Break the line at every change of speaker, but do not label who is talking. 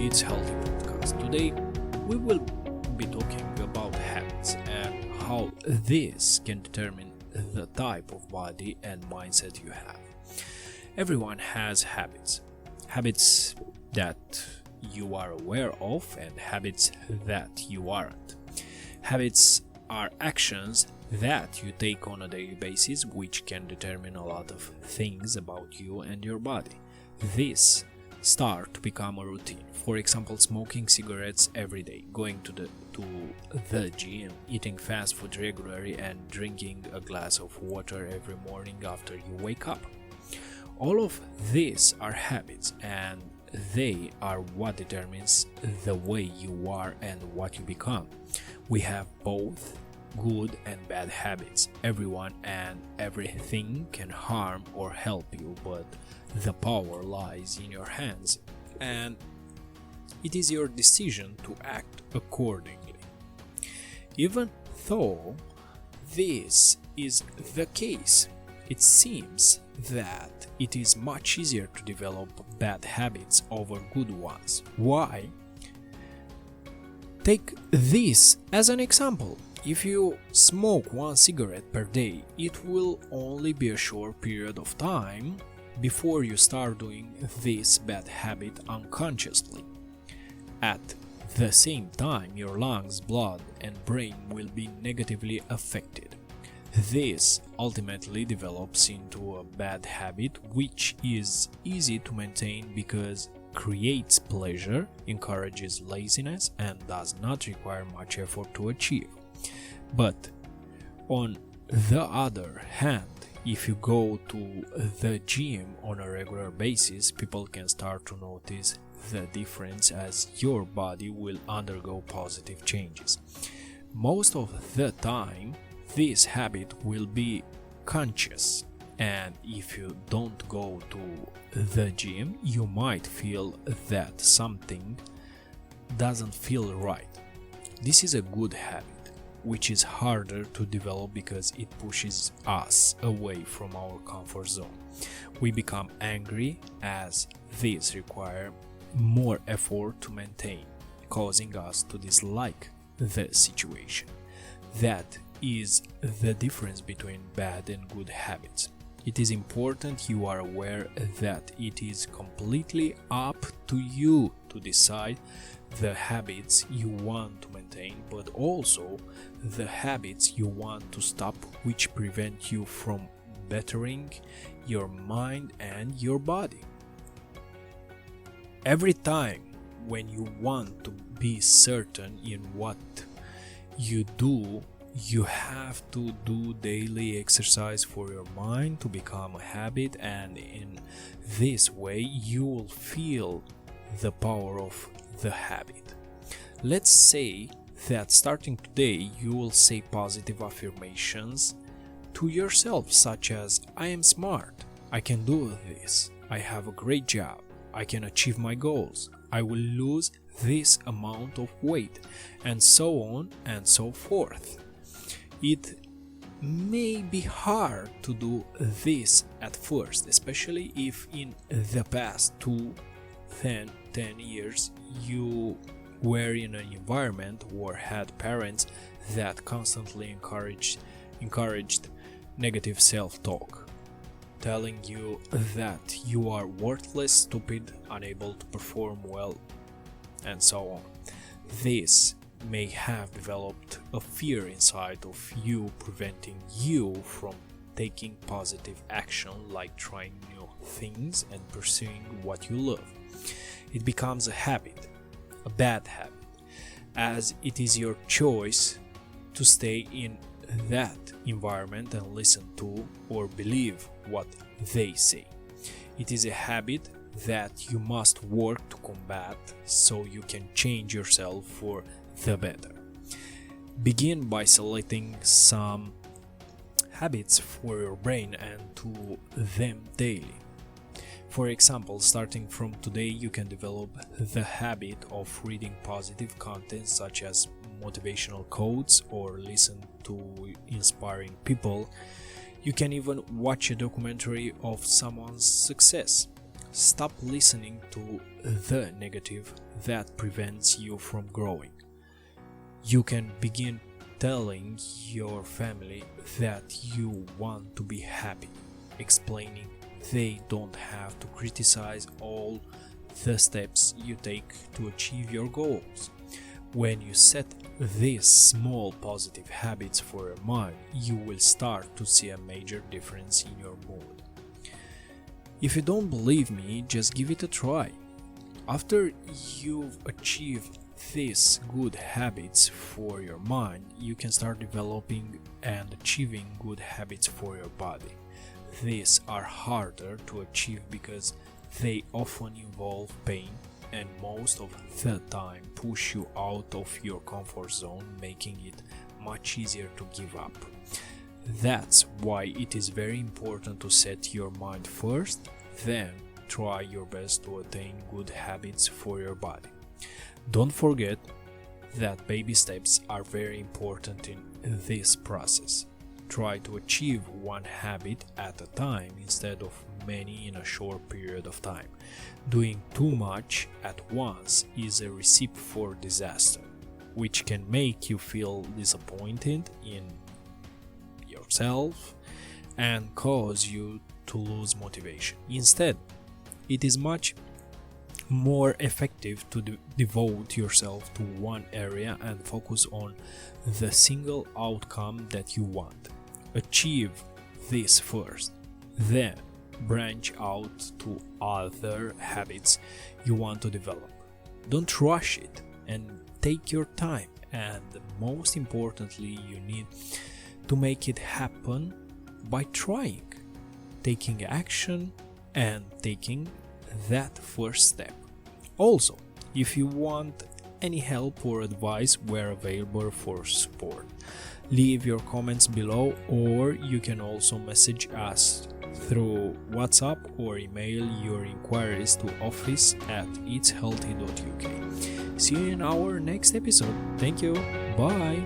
It's Healthy Podcast. Today we will be talking about habits and how this can determine the type of body and mindset you have. Everyone has habits that you are aware of and habits that you aren't. Habits are actions that you take on a daily basis which can determine a lot of things about you and your body. This start to become a routine. For example, smoking cigarettes every day, going to the gym, eating fast food regularly, and drinking a glass of water every morning after you wake up. All of these are habits, and they are what determines the way you are and what you become. We have both good and bad habits. Everyone and everything can harm or help you, but the power lies in your hands, and it is your decision to act accordingly. Even though this is the case, it seems that it is much easier to develop bad habits over good ones. Why? Take this as an example. If you smoke one cigarette per day, it will only be a short period of time before you start doing this bad habit unconsciously. At the same time, your lungs, blood, and brain will be negatively affected. This ultimately develops into a bad habit which is easy to maintain because creates pleasure, encourages laziness, and does not require much effort to achieve. But on the other hand, if you go to the gym on a regular basis, people can start to notice the difference as your body will undergo positive changes. Most of the time, this habit will be conscious, and if you don't go to the gym, you might feel that something doesn't feel right. This is a good habit, which is harder to develop because it pushes us away from our comfort zone. We become angry as these require more effort to maintain, causing us to dislike the situation. That is the difference between bad and good habits. It is important you are aware that it is completely up to you to decide the habits you want to maintain, but also the habits you want to stop, which prevent you from bettering your mind and your body. Every time when you want to be certain in what you do, you have to do daily exercise for your mind to become a habit, and in this way you will feel the power of the habit. Let's say that starting today you will say positive affirmations to yourself such as I am smart, I can do this, I have a great job, I can achieve my goals, I will lose this amount of weight, and so on and so forth. It may be hard to do this at first, especially if in the past 10 years you were in an environment or had parents that constantly encouraged negative self-talk, telling you that you are worthless, stupid, unable to perform well, and so on. This may have developed a fear inside of you, preventing you from taking positive action like trying new things and pursuing what you love. It becomes a habit, a bad habit, as it is your choice to stay in that environment and listen to or believe what they say. It is a habit that you must work to combat so you can change yourself for the better. Begin by selecting some habits for your brain and do them daily. For example, starting from today, you can develop the habit of reading positive content such as motivational quotes or listen to inspiring people. You can even watch a documentary of someone's success. Stop listening to the negative that prevents you from growing. You can begin telling your family that you want to be happy, explaining they don't have to criticize all the steps you take to achieve your goals. When you set these small positive habits for your mind, you will start to see a major difference in your mood. If you don't believe me, just give it a try. After you've achieved these good habits for your mind, you can start developing and achieving good habits for your body. These are harder to achieve because they often involve pain and most of the time push you out of your comfort zone, making it much easier to give up. That's why it is very important to set your mind first, then try your best to attain good habits for your body. Don't forget that baby steps are very important in this process. Try to achieve one habit at a time instead of many in a short period of time. Doing too much at once is a recipe for disaster, which can make you feel disappointed in yourself and cause you to lose motivation. Instead, it is much more effective to devote yourself to one area and focus on the single outcome that you want. Achieve this first, then branch out to other habits you want to develop. Don't rush it and take your time, and most importantly, you need to make it happen by trying, taking action, and taking that first step. Also, if you want any help or advice, we're available for support. Leave your comments below, or you can also message us through WhatsApp or email your inquiries to office@eatshealthy.uk. See you in our next episode. Thank you. Bye.